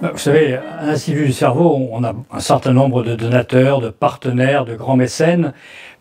Vous savez, à l'Institut du cerveau, on a un certain nombre de donateurs, de partenaires, de grands mécènes,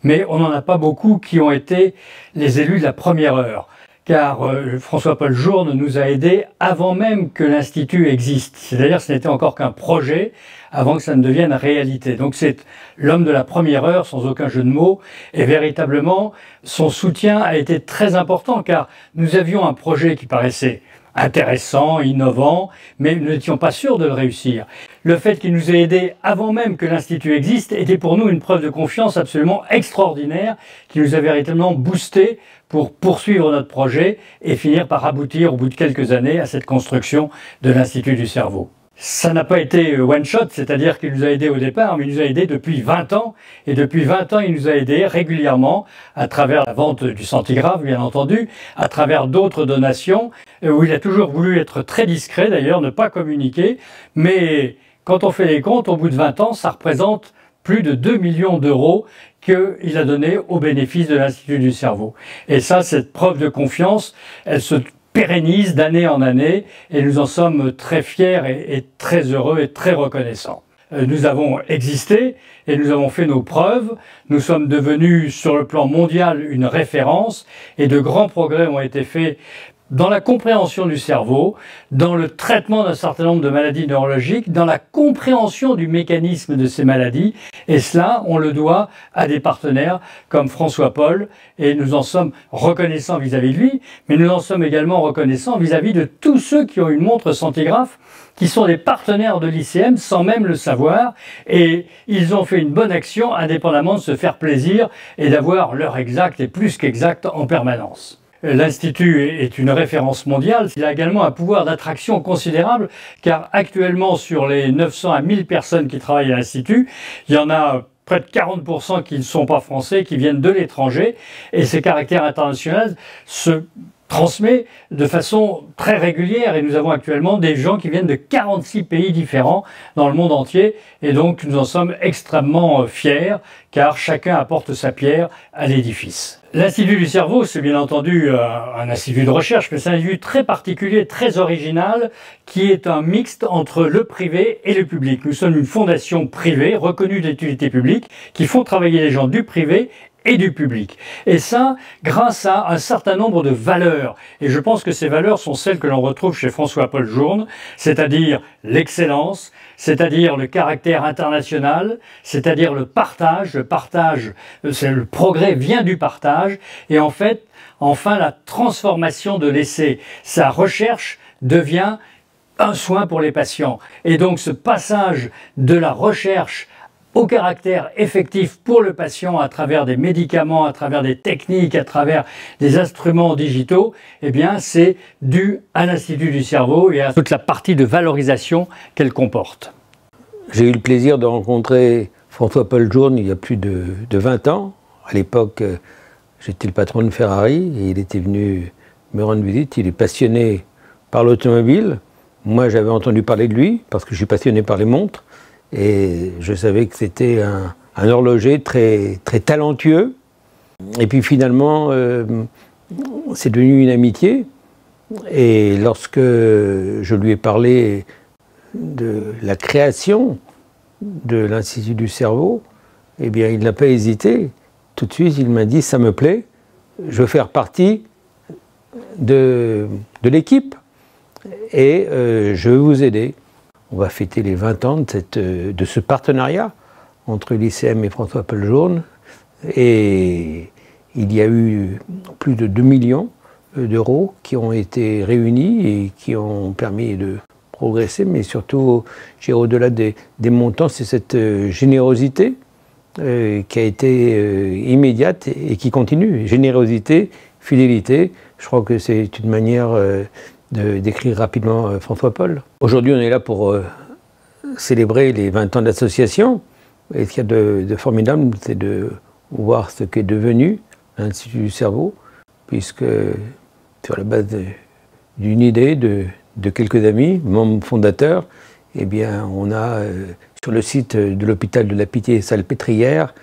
mais on n'en a pas beaucoup qui ont été les élus de la première heure. Car François-Paul Journe nous a aidés avant même que l'Institut existe. C'est-à-dire que ce n'était encore qu'un projet avant que ça ne devienne réalité. Donc c'est l'homme de la première heure, sans aucun jeu de mots, et véritablement, son soutien a été très important, car nous avions un projet qui paraissait intéressant, innovant, mais nous n'étions pas sûrs de le réussir. Le fait qu'il nous ait aidés avant même que l'Institut existe était pour nous une preuve de confiance absolument extraordinaire qui nous a véritablement boosté pour poursuivre notre projet et finir par aboutir au bout de quelques années à cette construction de l'Institut du cerveau. Ça n'a pas été one shot, c'est-à-dire qu'il nous a aidés au départ, mais il nous a aidés depuis 20 ans. Et depuis 20 ans, il nous a aidés régulièrement à travers la vente du centigraphe, bien entendu, à travers d'autres donations, où il a toujours voulu être très discret d'ailleurs, ne pas communiquer. Mais quand on fait les comptes, au bout de 20 ans, ça représente plus de 2 millions d'euros qu'il a donné au bénéfice de l'Institut du cerveau. Et ça, cette preuve de confiance, elle se pérennise d'année en année et nous en sommes très fiers et très heureux et très reconnaissants. Nous avons existé et nous avons fait nos preuves. Nous sommes devenus sur le plan mondial une référence et de grands progrès ont été faits dans la compréhension du cerveau, dans le traitement d'un certain nombre de maladies neurologiques, dans la compréhension du mécanisme de ces maladies. Et cela, on le doit à des partenaires comme François-Paul. Et nous en sommes reconnaissants vis-à-vis de lui, mais nous en sommes également reconnaissants vis-à-vis de tous ceux qui ont une montre centigraphe, qui sont des partenaires de l'ICM sans même le savoir. Et ils ont fait une bonne action indépendamment de se faire plaisir et d'avoir l'heure exacte et plus qu'exacte en permanence. L'Institut est une référence mondiale. Il a également un pouvoir d'attraction considérable car actuellement sur les 900 à 1000 personnes qui travaillent à l'Institut, il y en a près de 40% qui ne sont pas français, qui viennent de l'étranger et ce caractère international se transmet de façon très régulière et nous avons actuellement des gens qui viennent de 46 pays différents dans le monde entier et donc nous en sommes extrêmement fiers car chacun apporte sa pierre à l'édifice. L'Institut du cerveau, c'est bien entendu un institut de recherche, mais c'est un institut très particulier, très original, qui est un mixte entre le privé et le public. Nous sommes une fondation privée, reconnue d'utilité publique, qui font travailler les gens du privé et du public. Et ça, grâce à un certain nombre de valeurs. Et je pense que ces valeurs sont celles que l'on retrouve chez François-Paul Journe, c'est-à-dire l'excellence, c'est-à-dire le caractère international, c'est-à-dire le partage. Le partage, le progrès vient du partage. Et en fait, enfin, la transformation de l'essai. Sa recherche devient un soin pour les patients. Et donc ce passage de la recherche au caractère effectif pour le patient à travers des médicaments, à travers des techniques, à travers des instruments digitaux, eh bien c'est dû à l'Institut du cerveau et à toute la partie de valorisation qu'elle comporte. J'ai eu le plaisir de rencontrer François-Paul Journe il y a plus de 20 ans. À l'époque, j'étais le patron de Ferrari et il était venu me rendre visite. Il est passionné par l'automobile. Moi, j'avais entendu parler de lui parce que je suis passionné par les montres. Et je savais que c'était un horloger très talentueux. Et puis finalement, c'est devenu une amitié. Et lorsque je lui ai parlé de la création de l'Institut du cerveau, eh bien, il n'a pas hésité. Tout de suite, il m'a dit « ça me plaît, je veux faire partie de l'équipe et je veux vous aider ». On va fêter les 20 ans de ce partenariat entre l'ICM et François-Paul Journe. Et il y a eu plus de 2 millions d'euros qui ont été réunis et qui ont permis de progresser. Mais surtout, au-delà des montants, c'est cette générosité qui a été immédiate et qui continue. Générosité, fidélité, je crois que c'est une manière d'écrire rapidement François-Paul. Aujourd'hui, on est là pour célébrer les 20 ans d'association. Et ce qu'il y a de formidable, c'est de voir ce qu'est devenu l'Institut du cerveau, puisque sur la base d'une idée de quelques amis, membres fondateurs, eh bien, on a sur le site de l'hôpital de la Pitié-Salpêtrière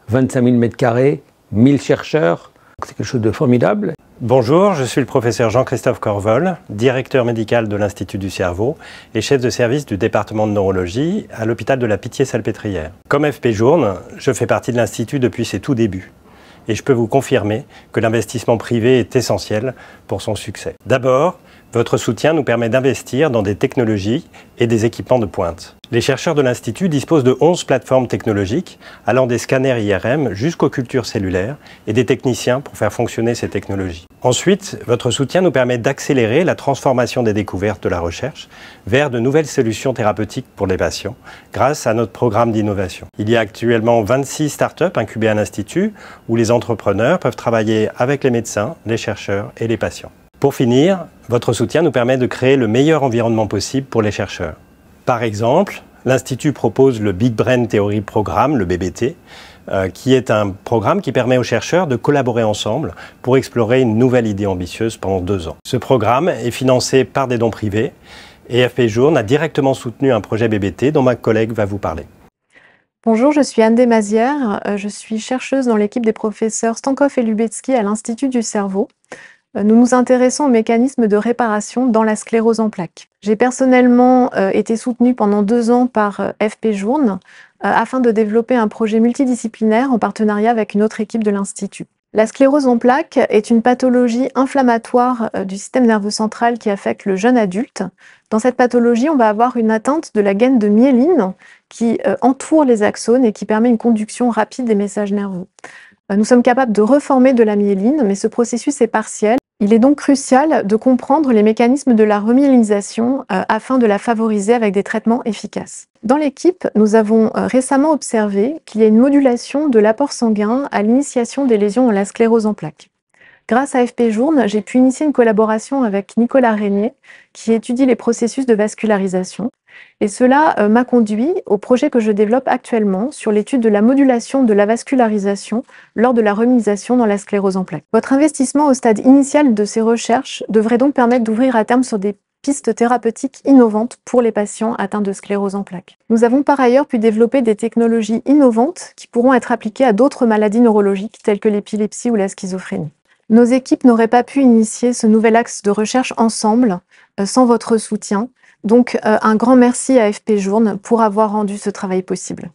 25 000 m², 1000 chercheurs. C'est quelque chose de formidable. Bonjour, je suis le professeur Jean-Christophe Corvol, directeur médical de l'Institut du cerveau et chef de service du département de neurologie à l'hôpital de la Pitié-Salpêtrière. Comme FP Journe, je fais partie de l'Institut depuis ses tout débuts. Et je peux vous confirmer que l'investissement privé est essentiel pour son succès. D'abord, votre soutien nous permet d'investir dans des technologies et des équipements de pointe. Les chercheurs de l'Institut disposent de 11 plateformes technologiques, allant des scanners IRM jusqu'aux cultures cellulaires et des techniciens pour faire fonctionner ces technologies. Ensuite, votre soutien nous permet d'accélérer la transformation des découvertes de la recherche vers de nouvelles solutions thérapeutiques pour les patients, grâce à notre programme d'innovation. Il y a actuellement 26 startups incubées à l'Institut, où les entrepreneurs peuvent travailler avec les médecins, les chercheurs et les patients. Pour finir, votre soutien nous permet de créer le meilleur environnement possible pour les chercheurs. Par exemple, l'Institut propose le Big Brain Theory Programme, le BBT, qui est un programme qui permet aux chercheurs de collaborer ensemble pour explorer une nouvelle idée ambitieuse pendant 2 ans. Ce programme est financé par des dons privés et FP Journe a directement soutenu un projet BBT dont ma collègue va vous parler. Bonjour, je suis Anne Desmazières, je suis chercheuse dans l'équipe des professeurs Stankov et Lubetsky à l'Institut du cerveau. Nous nous intéressons aux mécanismes de réparation dans la sclérose en plaques. J'ai personnellement été soutenue pendant 2 ans par FP Journe afin de développer un projet multidisciplinaire en partenariat avec une autre équipe de l'Institut. La sclérose en plaques est une pathologie inflammatoire du système nerveux central qui affecte le jeune adulte. Dans cette pathologie, on va avoir une atteinte de la gaine de myéline qui entoure les axones et qui permet une conduction rapide des messages nerveux. Nous sommes capables de reformer de la myéline, mais ce processus est partiel. Il est donc crucial de comprendre les mécanismes de la remyélinisation afin de la favoriser avec des traitements efficaces. Dans l'équipe, nous avons récemment observé qu'il y a une modulation de l'apport sanguin à l'initiation des lésions dans la sclérose en plaques. Grâce à FP Journe, j'ai pu initier une collaboration avec Nicolas Régnier qui étudie les processus de vascularisation. Et cela m'a conduit au projet que je développe actuellement sur l'étude de la modulation de la vascularisation lors de la remyelisation dans la sclérose en plaques. Votre investissement au stade initial de ces recherches devrait donc permettre d'ouvrir à terme sur des pistes thérapeutiques innovantes pour les patients atteints de sclérose en plaques. Nous avons par ailleurs pu développer des technologies innovantes qui pourront être appliquées à d'autres maladies neurologiques telles que l'épilepsie ou la schizophrénie. Nos équipes n'auraient pas pu initier ce nouvel axe de recherche ensemble sans votre soutien. Donc un grand merci à FP Journe pour avoir rendu ce travail possible.